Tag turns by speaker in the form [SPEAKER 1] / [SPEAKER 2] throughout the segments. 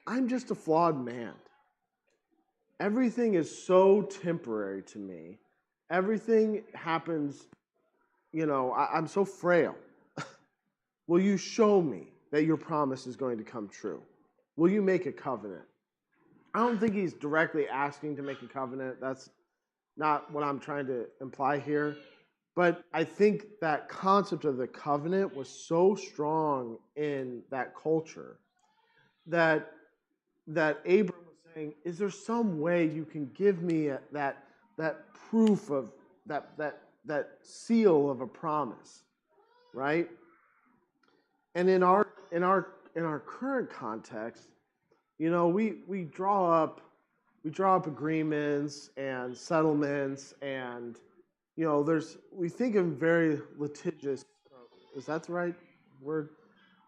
[SPEAKER 1] I'm just a flawed man. Everything is so temporary to me. Everything happens, I'm so frail. Will you show me that your promise is going to come true? Will you make a covenant? I don't think he's directly asking to make a covenant. That's not what I'm trying to imply here. But I think that concept of the covenant was so strong in that culture that Abram was saying, is there some way you can give me that proof of that seal of a promise, right? And in our current context, we draw up agreements and settlements, and we think in very litigious. Is that the right word?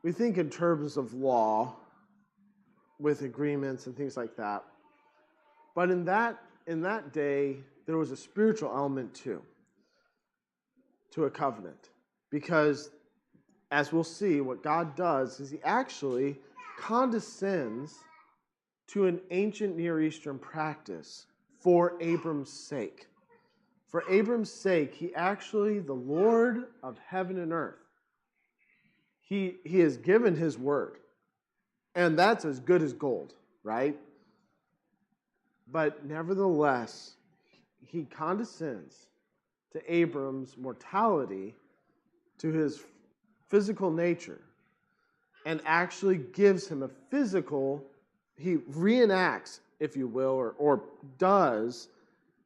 [SPEAKER 1] We think in terms of law with agreements and things like that. But in that day, there was a spiritual element too to a covenant, because as we'll see, what God does is he actually condescends to an ancient Near Eastern practice for Abram's sake. For Abram's sake, he actually, the Lord of heaven and earth, he has given his word. And that's as good as gold, right? But nevertheless, he condescends to Abram's mortality, to his physical nature, and actually gives him a physical, he reenacts, if you will, or does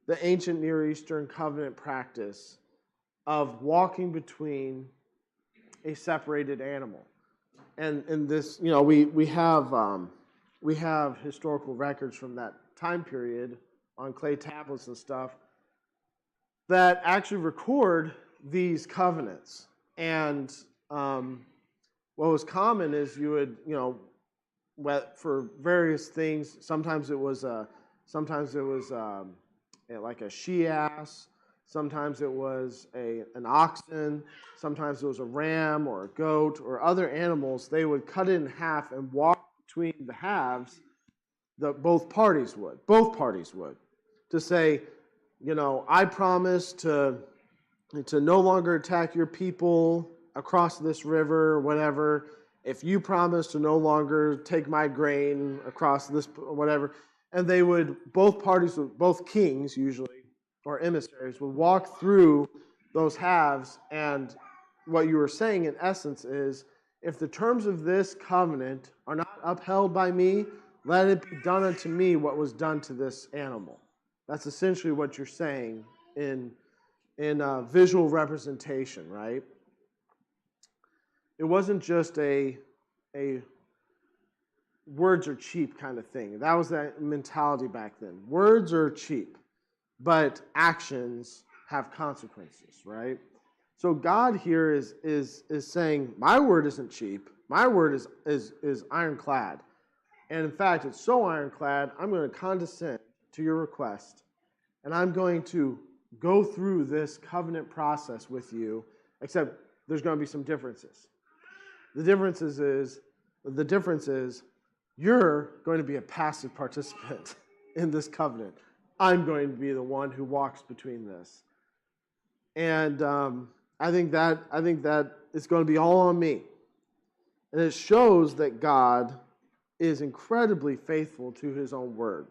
[SPEAKER 1] the ancient Near Eastern covenant practice of walking between a separated animal. And in this, we have historical records from that time period on clay tablets and stuff that actually record these covenants. And what was common is you would, for various things. Sometimes it was like a she-ass. Sometimes it was an oxen. Sometimes it was a ram or a goat or other animals. They would cut it in half and walk between the halves. Both parties would, to say, I promise to no longer attack your people across this river or whatever. If you promise to no longer take my grain across this whatever. And they would, both kings usually, or emissaries, would walk through those halves. And what you were saying in essence is, if the terms of this covenant are not upheld by me, let it be done unto me what was done to this animal. That's essentially what you're saying in visual representation, right? It wasn't just a words are cheap kind of thing. That was that mentality back then. Words are cheap, but actions have consequences, right? So God here is saying, my word isn't cheap. My word is ironclad. And in fact, it's so ironclad, I'm going to condescend to your request, and I'm going to go through this covenant process with you, except there's going to be some differences. The difference is you're going to be a passive participant in this covenant. I'm going to be the one who walks between this. And I think that it's going to be all on me. And it shows that God is incredibly faithful to his own word.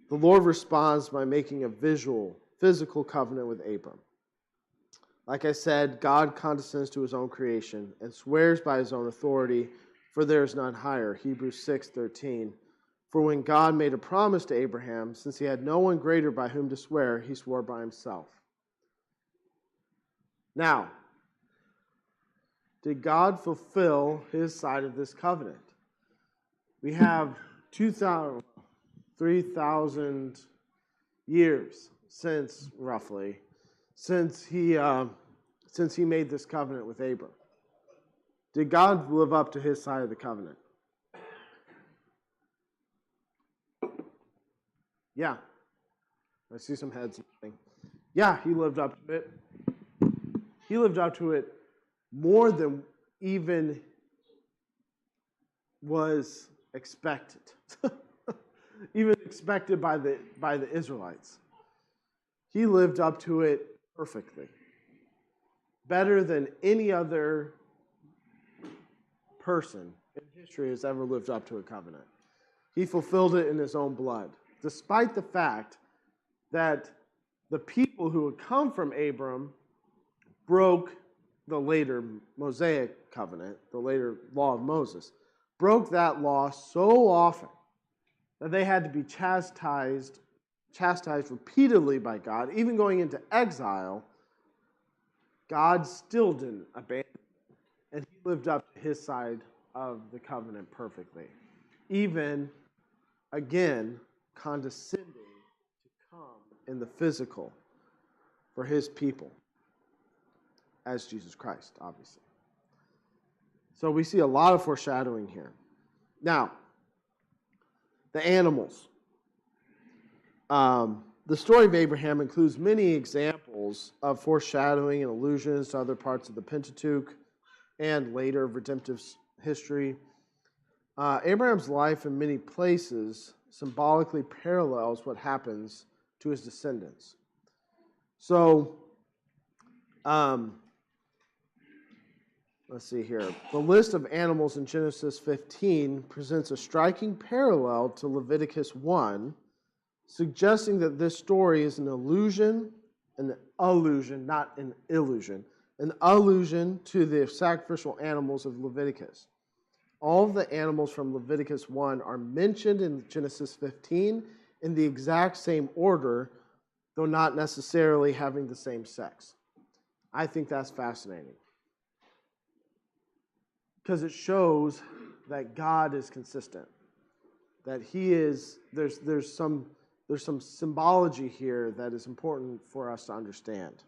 [SPEAKER 1] The Lord responds by making a physical covenant with Abram. Like I said, God condescends to his own creation and swears by his own authority, for there is none higher. Hebrews 6:13. For when God made a promise to Abraham, since he had no one greater by whom to swear, he swore by himself. Now, did God fulfill his side of this covenant? We have 3,000 years roughly since he made this covenant with Abram. Did God live up to his side of the covenant? Yeah. I see some heads. Yeah, he lived up to it. He lived up to it more than even was expected, even expected by the Israelites. He lived up to it perfectly, better than any other person in history has ever lived up to a covenant. He fulfilled it in his own blood, despite the fact that the people who had come from Abram broke the later Mosaic covenant, the later law of Moses, broke that law so often that they had to be chastised repeatedly by God. Even going into exile, God still didn't abandon them, and he lived up to his side of the covenant perfectly. Even, again, condescending to come in the physical for his people, as Jesus Christ, obviously. So we see a lot of foreshadowing here. Now, the animals. The story of Abraham includes many examples of foreshadowing and allusions to other parts of the Pentateuch and later redemptive history. Abraham's life in many places symbolically parallels what happens to his descendants. So, let's see here. The list of animals in Genesis 15 presents a striking parallel to Leviticus 1, suggesting that this story is an allusion, not an illusion, an allusion to the sacrificial animals of Leviticus. All of the animals from Leviticus 1 are mentioned in Genesis 15 in the exact same order, though not necessarily having the same sex. I think that's fascinating, because it shows that God is consistent, that he is, there's some symbology here that is important for us to understand.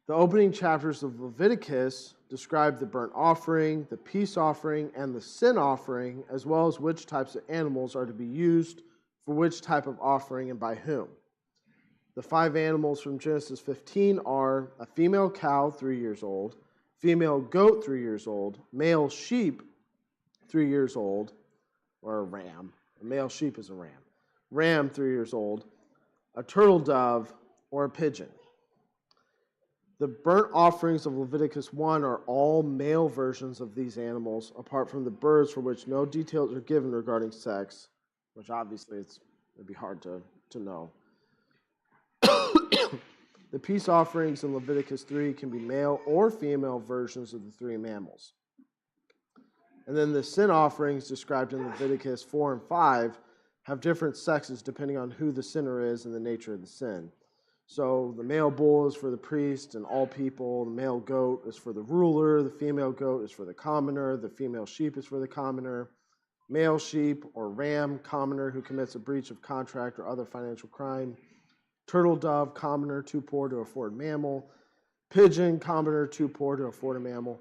[SPEAKER 1] The opening chapters of Leviticus describe the burnt offering, the peace offering, and the sin offering, as well as which types of animals are to be used for which type of offering and by whom. The 5 animals from Genesis 15 are a female cow, 3 years old, female goat, 3 years old, male sheep, 3 years old, or a ram. A male sheep is a ram. Ram, 3 years old, a turtle dove, or a pigeon. The burnt offerings of Leviticus 1 are all male versions of these animals, apart from the birds, for which no details are given regarding sex, which obviously it'd be hard to know. The peace offerings in Leviticus 3 can be male or female versions of the 3 mammals. And then the sin offerings described in Leviticus 4 and 5 have different sexes depending on who the sinner is and the nature of the sin. So the male bull is for the priest and all people. The male goat is for the ruler. The female goat is for the commoner. The female sheep is for the commoner. Male sheep or ram, commoner who commits a breach of contract or other financial crime. Turtle dove, commoner, too poor to afford mammal. Pigeon, commoner, too poor to afford a mammal.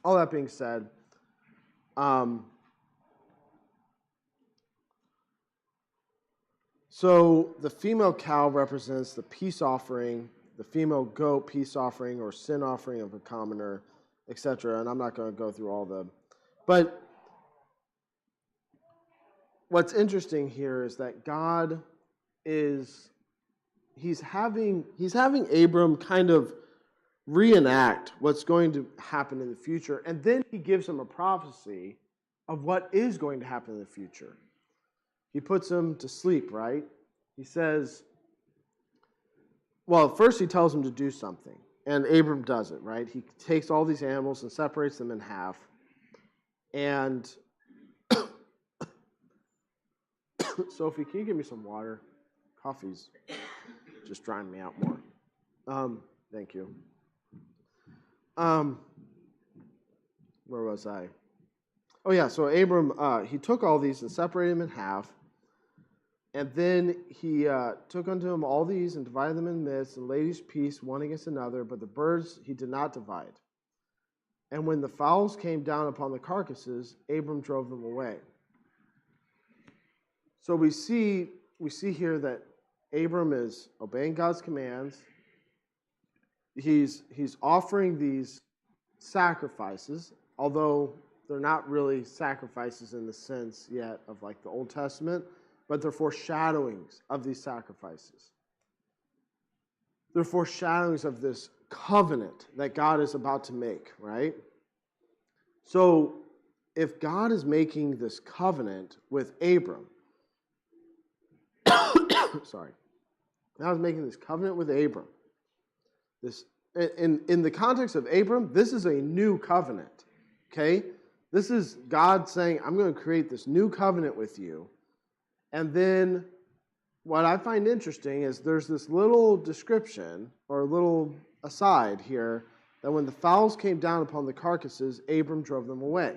[SPEAKER 1] All that being said, so the female cow represents the peace offering, the female goat peace offering or sin offering of a commoner, etc. And I'm not going to go through all the, but what's interesting here is that God he's having Abram kind of reenact what's going to happen in the future, and then he gives him a prophecy of what is going to happen in the future. He puts him to sleep, right? He says, well, first he tells him to do something, and Abram does it, right? He takes all these animals and separates them in half, and Sophie, can you give me some water? Coffee's just drying me out more. Thank you. Where was I? Oh yeah, so Abram, he took all these and separated them in half, and then he took unto him all these and divided them in the midst, and laid each piece one against another, but the birds he did not divide. And when the fowls came down upon the carcasses, Abram drove them away. So we see here that Abram is obeying God's commands. He's offering these sacrifices, although they're not really sacrifices in the sense yet of like the Old Testament, but they're foreshadowings of these sacrifices. They're foreshadowings of this covenant that God is about to make, right? So, if God is making this covenant with Abram, sorry, God is making this covenant with Abram. This, in the context of Abram, this is a new covenant, okay? This is God saying, I'm going to create this new covenant with you. And then what I find interesting is there's this little description or little aside here that when the fowls came down upon the carcasses, Abram drove them away.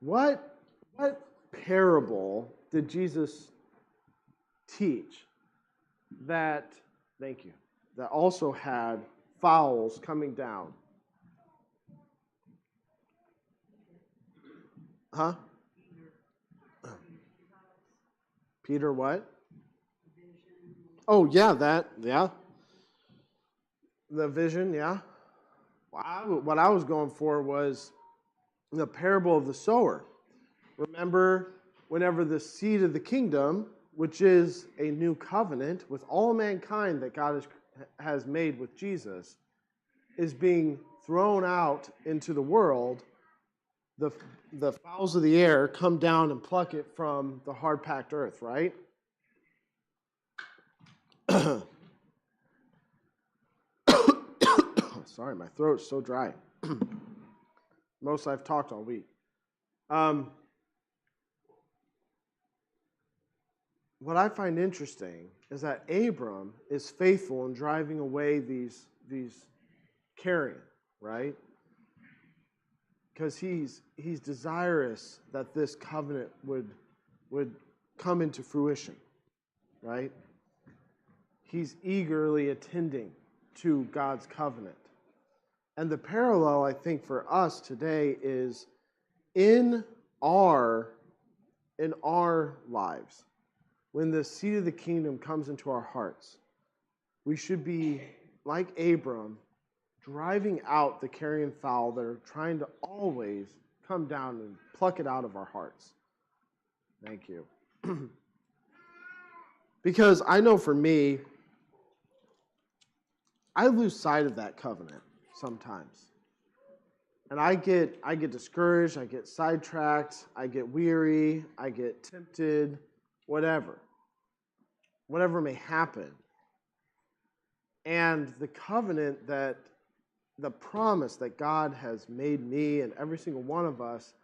[SPEAKER 1] What parable did Jesus teach that, thank you, that also had fowls coming down? Huh? Peter what? Oh, yeah, the vision, yeah. What I was going for was the parable of the sower. Remember, whenever the seed of the kingdom, which is a new covenant with all mankind that God has made with Jesus, is being thrown out into the world, the fowls of the air come down and pluck it from the hard-packed earth, right? Sorry, my throat's so dry. Most I've talked all week. What I find interesting is that Abram is faithful in driving away these carrion, right? Because he's desirous that this covenant would come into fruition, right? He's eagerly attending to God's covenant. And the parallel, I think, for us today is in our lives, when the seed of the kingdom comes into our hearts, we should be, like Abram, driving out the carrion fowl that are trying to always come down and pluck it out of our hearts. Thank you. Because I know for me, I lose sight of that covenant sometimes. And I get discouraged, I get sidetracked, I get weary, I get tempted, whatever may happen. And the covenant that, the promise that God has made me and every single one of us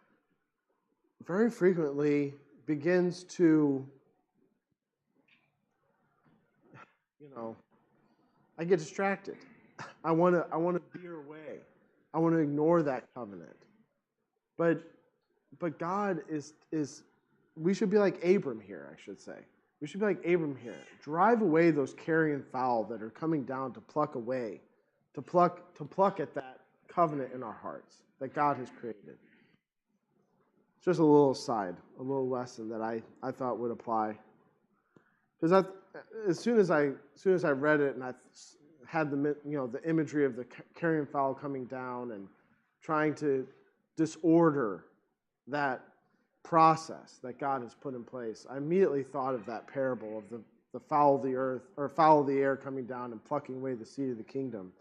[SPEAKER 1] very frequently begins to, I get distracted. I want to veer away. I want to ignore that covenant. But God is we should be like Abram here, I should say. We should be like Abram here. Drive away those carrion fowl that are coming down to pluck away, to pluck at that covenant in our hearts that God has created. It's just a little aside, a little lesson that I thought would apply. Because as soon as I read it and I had the imagery of the carrion fowl coming down and trying to disorder that process that God has put in place, I immediately thought of that parable of the fowl of the earth or fowl of the air coming down and plucking away the seed of the kingdom.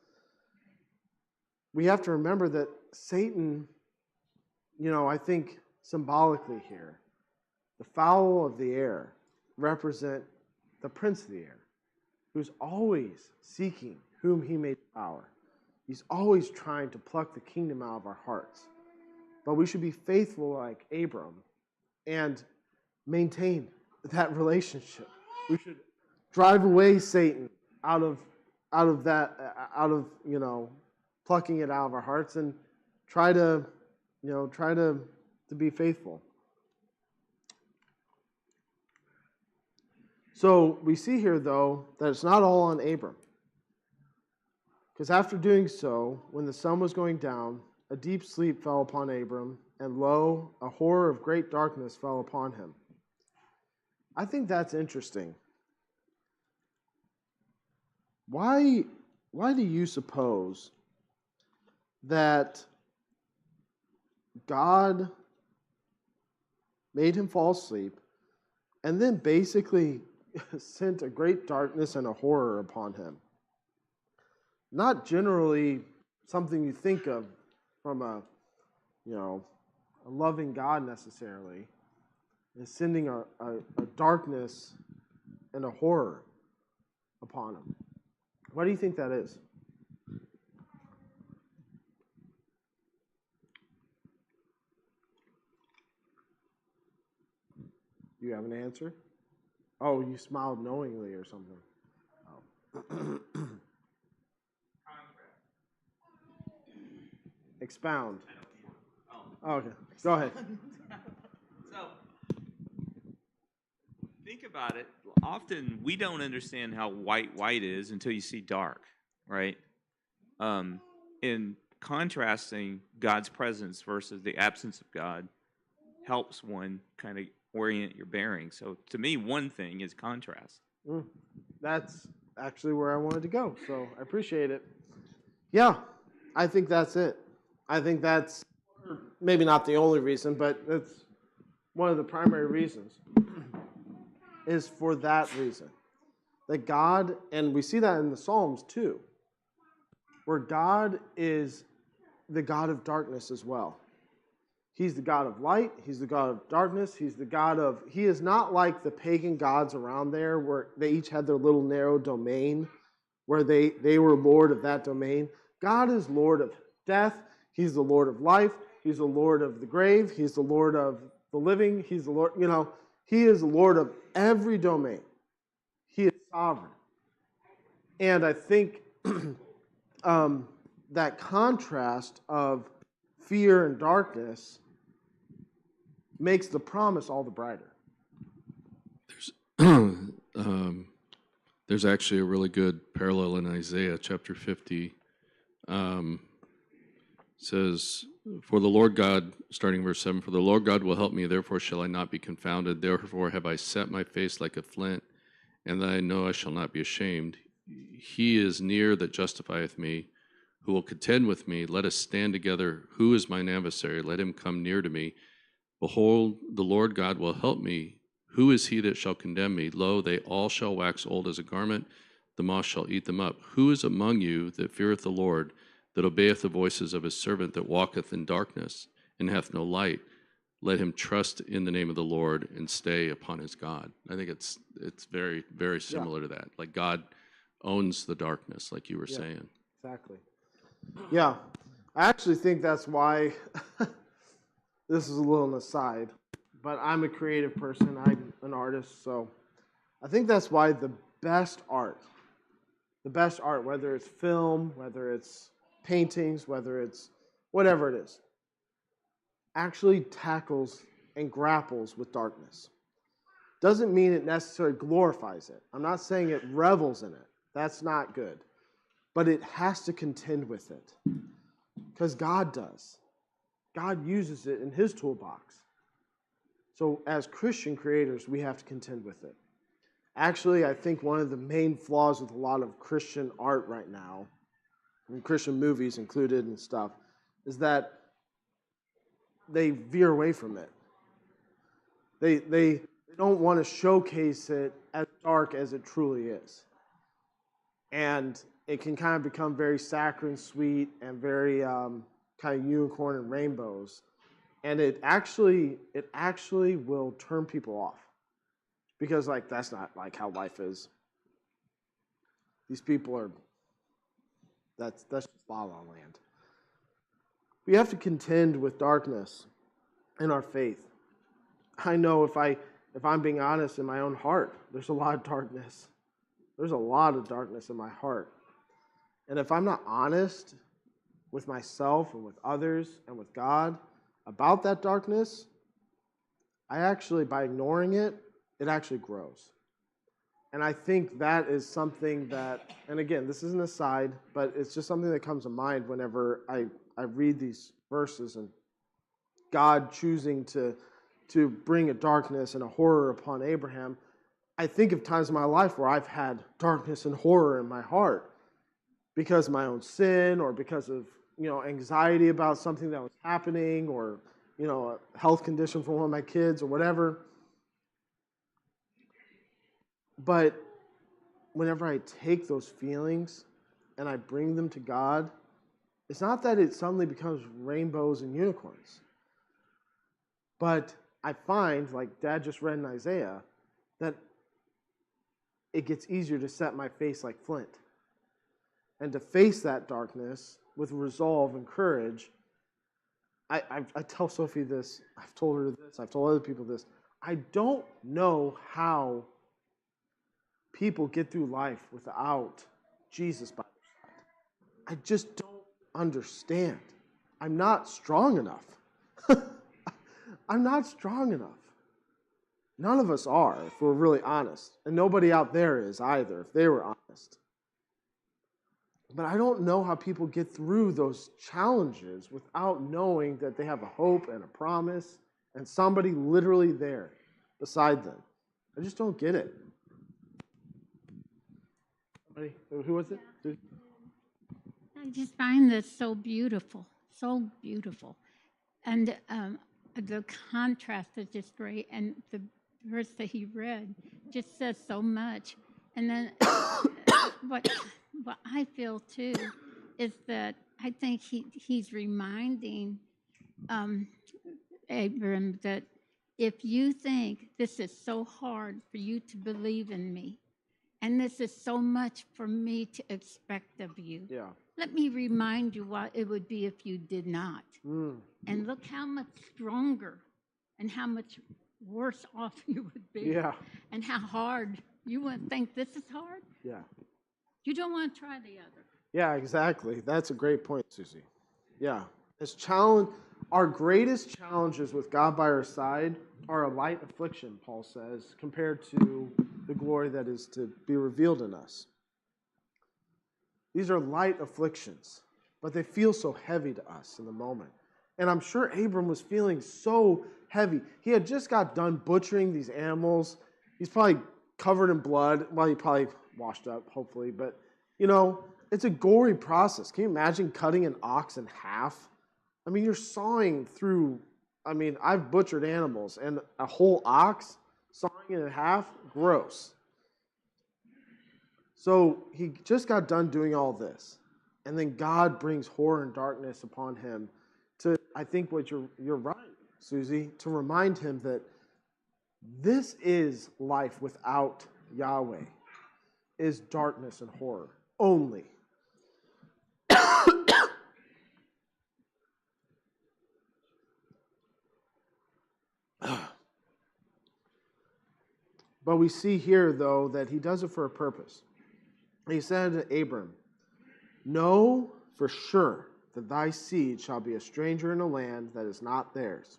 [SPEAKER 1] We have to remember that Satan, I think symbolically here, the fowl of the air represent the prince of the air, who's always seeking whom he may devour. He's always trying to pluck the kingdom out of our hearts. But we should be faithful like Abram and maintain that relationship. We should drive away Satan out of plucking it out of our hearts and try to be faithful. So we see here, though, that it's not all on Abram. Because after doing so, when the sun was going down, a deep sleep fell upon Abram, and lo, a horror of great darkness fell upon him. I think that's interesting. Why do you suppose that God made him fall asleep and then basically sent a great darkness and a horror upon him. Not generally something you think of from a loving God necessarily, is sending a darkness and a horror upon him. Why do you think that is? Do you have an answer? Oh, you smiled knowingly or something. Oh. Expound. Oh, okay. Go ahead.
[SPEAKER 2] So, think about it. Often we don't understand how white is until you see dark, right? In contrasting God's presence versus the absence of God helps one kind of orient your bearing. So to me, one thing is contrast.
[SPEAKER 1] That's actually where I wanted to go, so I appreciate it. Yeah, I think that's it. I think that's maybe not the only reason, but it's one of the primary reasons, is for that reason. That God, and we see that in the Psalms too, where God is the God of darkness as well. He's the God of light. He's the God of darkness. He is not like the pagan gods around there where they each had their little narrow domain where they were Lord of that domain. God is Lord of death. He's the Lord of life. He's the Lord of the grave. He's the Lord of the living. He's the Lord, He is the Lord of every domain. He is sovereign. And I think that contrast of fear and darkness makes the promise all the brighter.
[SPEAKER 3] There's actually a really good parallel in Isaiah chapter 50. Says, for the Lord God, starting verse 7, for the Lord God will help me, therefore shall I not be confounded. Therefore have I set my face like a flint, and that I know I shall not be ashamed. He is near that justifieth me, who will contend with me. Let us stand together. Who is mine adversary? Let him come near to me. Behold, the Lord God will help me. Who is he that shall condemn me? Lo, they all shall wax old as a garment. The moth shall eat them up. Who is among you that feareth the Lord, that obeyeth the voices of his servant, that walketh in darkness, and hath no light? Let him trust in the name of the Lord, and stay upon his God. I think it's very, very similar to that. Like God owns the darkness, like you were saying.
[SPEAKER 1] Exactly. Yeah. I actually think that's why, this is a little aside, but I'm a creative person. I'm an artist, so I think that's why the best art, whether it's film, whether it's paintings, whether it's whatever it is, actually tackles and grapples with darkness. Doesn't mean it necessarily glorifies it. I'm not saying it revels in it. That's not good. But it has to contend with it. Because God does. God uses it in his toolbox. So as Christian creators, we have to contend with it. Actually, I think one of the main flaws with a lot of Christian art right now, and Christian movies included and stuff, is that they veer away from it. They don't want to showcase it as dark as it truly is. And it can kind of become very saccharine sweet and very kind of unicorn and rainbows. And it actually will turn people off. Because that's not like how life is. These people are, that's just La La Land. We have to contend with darkness in our faith. I know if I'm being honest in my own heart, there's a lot of darkness. There's a lot of darkness in my heart. And if I'm not honest with myself and with others and with God about that darkness, I actually, by ignoring it, it actually grows. And I think that is something that, and again, this is an aside, but it's just something that comes to mind whenever I read these verses and God choosing to bring a darkness and a horror upon Abraham. I think of times in my life where I've had darkness and horror in my heart. because of my own sin or because of, anxiety about something that was happening or, a health condition for one of my kids or whatever. But whenever I take those feelings and I bring them to God, it's not that it suddenly becomes rainbows and unicorns. But I find, like Dad just read in Isaiah, that it gets easier to set my face like flint. And to face that darkness with resolve and courage. I tell Sophie this, I've told her this, I've told other people this. I don't know how people get through life without Jesus by their side. I just don't understand. I'm not strong enough. I'm not strong enough. None of us are, if we're really honest. And nobody out there is either, if they were honest. But I don't know how people get through those challenges without knowing that they have a hope and a promise and somebody literally there beside them. I just don't get it. Somebody, who was it?
[SPEAKER 4] I just find this so beautiful, so beautiful. And the contrast is just great. And the verse that he read just says so much. And then what I feel too is that I think he's reminding Abram that if you think this is so hard for you to believe in me, and this is so much for me to expect of you, let me remind you what it would be if you did not. And look how much stronger and how much worse off you would be.
[SPEAKER 1] Yeah.
[SPEAKER 4] And how hard. You wouldn't think this is hard?
[SPEAKER 1] Yeah.
[SPEAKER 4] You don't want to try the other.
[SPEAKER 1] Yeah, exactly. That's a great point, Susie. Yeah. Our greatest challenges with God by our side are a light affliction, Paul says, compared to the glory that is to be revealed in us. These are light afflictions, but they feel so heavy to us in the moment. And I'm sure Abram was feeling so heavy. He had just got done butchering these animals. He's probably covered in blood. Well, he probably washed up, hopefully. But, it's a gory process. Can you imagine cutting an ox in half? I mean, you're sawing through, I've butchered animals, and a whole ox, sawing it in half, gross. So he just got done doing all this. And then God brings horror and darkness upon him to, I think what you're right, Susie, to remind him that this is life without Yahweh, is darkness and horror only. But we see here, though, that he does it for a purpose. He said to Abram, "Know for sure that thy seed shall be a stranger in a land that is not theirs,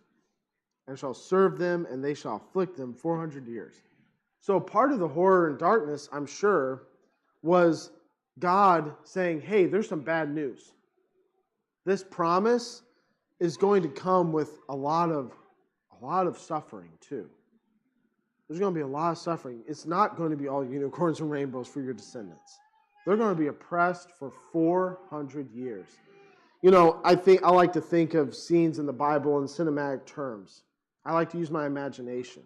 [SPEAKER 1] and shall serve them, and they shall afflict them 400 years." So part of the horror and darkness, I'm sure, was God saying, hey, there's some bad news. This promise is going to come with a lot of suffering, too. There's going to be a lot of suffering. It's not going to be all unicorns and rainbows for your descendants. They're going to be oppressed for 400 years. I like to think of scenes in the Bible in cinematic terms. I like to use my imagination.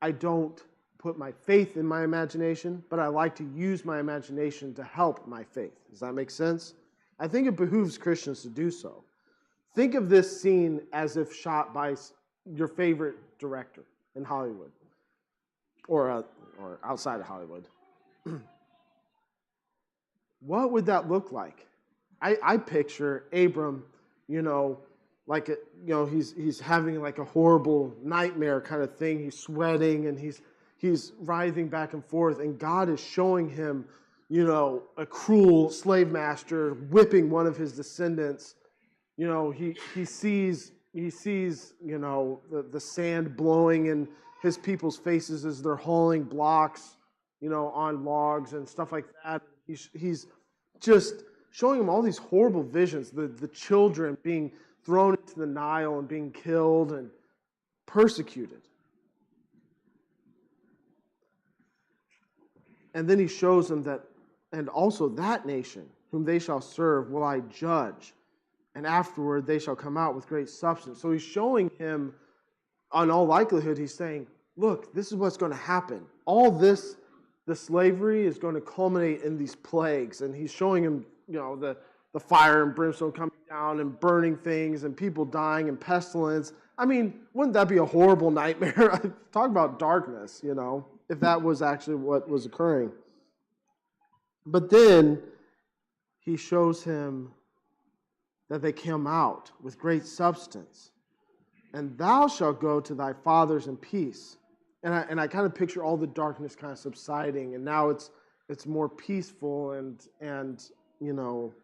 [SPEAKER 1] I don't put my faith in my imagination, but I like to use my imagination to help my faith. Does that make sense? I think it behooves Christians to do so. Think of this scene as if shot by your favorite director in Hollywood or outside of Hollywood. What would that look like? I picture Abram, he's having like a horrible nightmare kind of thing. He's sweating and he's writhing back and forth, and God is showing him, a cruel slave master whipping one of his descendants. He sees the sand blowing in his people's faces as they're hauling blocks, on logs and stuff like that. He's just showing him all these horrible visions, the children being thrown into the Nile and being killed and persecuted. And then he shows them that, and also that nation whom they shall serve, will I judge, and afterward they shall come out with great substance. So he's showing him, on all likelihood, he's saying, look, this is what's going to happen. All this, the slavery is going to culminate in these plagues. And he's showing him, the fire and brimstone coming down and burning things and people dying and pestilence. I mean, wouldn't that be a horrible nightmare? Talk about darkness, if that was actually what was occurring. But then he shows him that they come out with great substance. And thou shalt go to thy fathers in peace. And I kind of picture all the darkness kind of subsiding, and now it's more peaceful and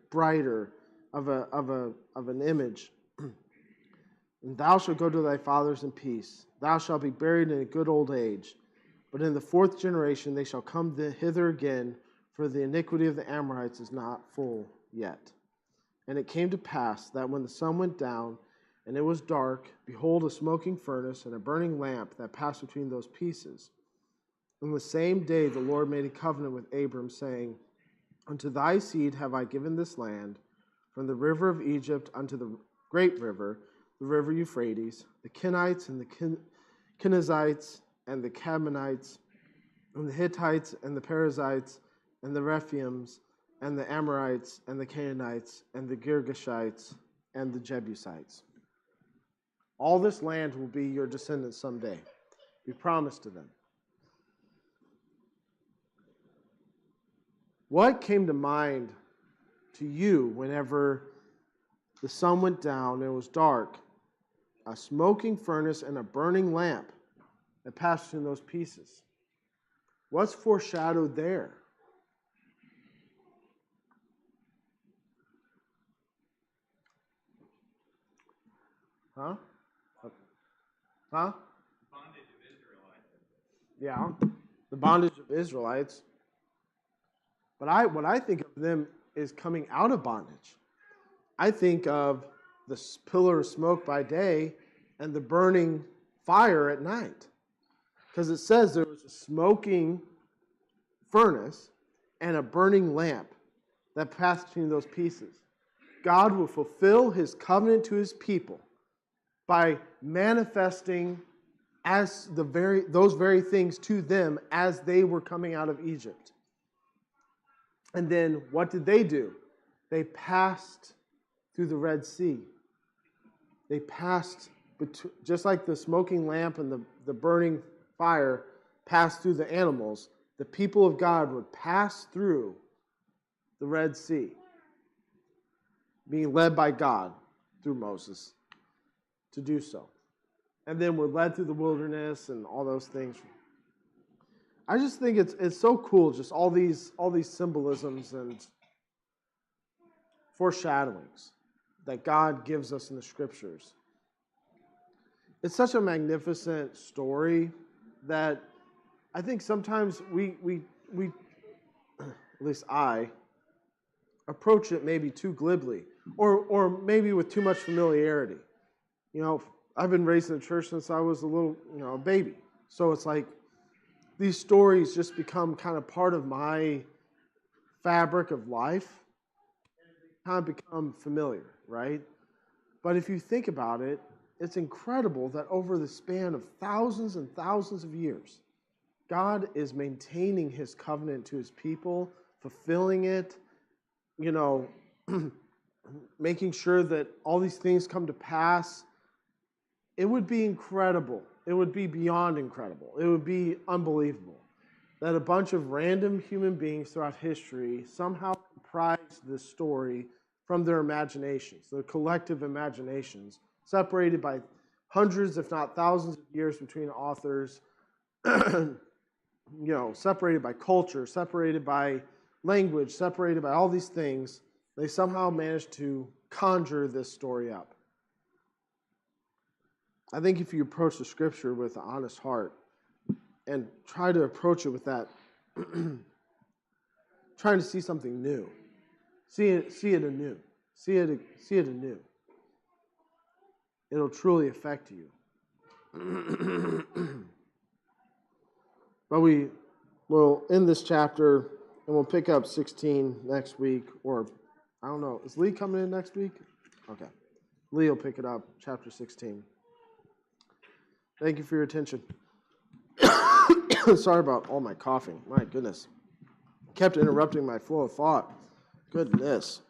[SPEAKER 1] brighter of an image. And thou shalt go to thy fathers in peace. Thou shalt be buried in a good old age. But in the fourth generation they shall come hither again, for the iniquity of the Amorites is not full yet. And it came to pass that when the sun went down, and it was dark, behold, a smoking furnace and a burning lamp that passed between those pieces. On the same day the Lord made a covenant with Abram, saying, Unto thy seed have I given this land, from the river of Egypt unto the great river, the river Euphrates, the Kenites and the Kenizzites and the Canaanites, and the Hittites and the Perizzites and the Rephaims and the Amorites and the Canaanites and the Girgashites and the Jebusites. All this land will be your descendants someday. We promised to them. What came to mind to you whenever the sun went down and it was dark? A smoking furnace and a burning lamp that passed through those pieces. What's foreshadowed there? Huh? Huh?
[SPEAKER 2] Bondage of Israelites.
[SPEAKER 1] Yeah, the bondage of Israelites. But what I think of them is coming out of bondage. I think of the pillar of smoke by day and the burning fire at night. Because it says there was a smoking furnace and a burning lamp that passed between those pieces. God will fulfill his covenant to his people by manifesting as those very things to them as they were coming out of Egypt. And then what did they do? They passed through the Red Sea. They passed, just like the smoking lamp and the burning fire passed through the animals, the people of God would pass through the Red Sea, being led by God through Moses to do so. And then we're led through the wilderness and all those things. I just think it's so cool, just all these symbolisms and foreshadowings that God gives us in the scriptures. It's such a magnificent story that I think sometimes we at least I approach it maybe too glibly or maybe with too much familiarity. I've been raised in the church since I was a baby. So it's like these stories just become kind of part of my fabric of life. They kind of become familiar, right? But if you think about it, it's incredible that over the span of thousands and thousands of years, God is maintaining his covenant to his people, fulfilling it, making sure that all these things come to pass. It would be incredible. It would be beyond incredible. It would be unbelievable that a bunch of random human beings throughout history somehow comprised this story from their imaginations, their collective imaginations, separated by hundreds, if not thousands of years between authors, separated by culture, separated by language, separated by all these things. They somehow managed to conjure this story up. I think if you approach the scripture with an honest heart and try to approach it with that, trying to see something new, see it anew, see it anew, it'll truly affect you. But we will end this chapter and we'll pick up 16 next week, or I don't know. Is Lee coming in next week? Okay. Lee will pick it up, chapter 16. Thank you for your attention. Sorry about all my coughing. My goodness. Kept interrupting my flow of thought. Goodness.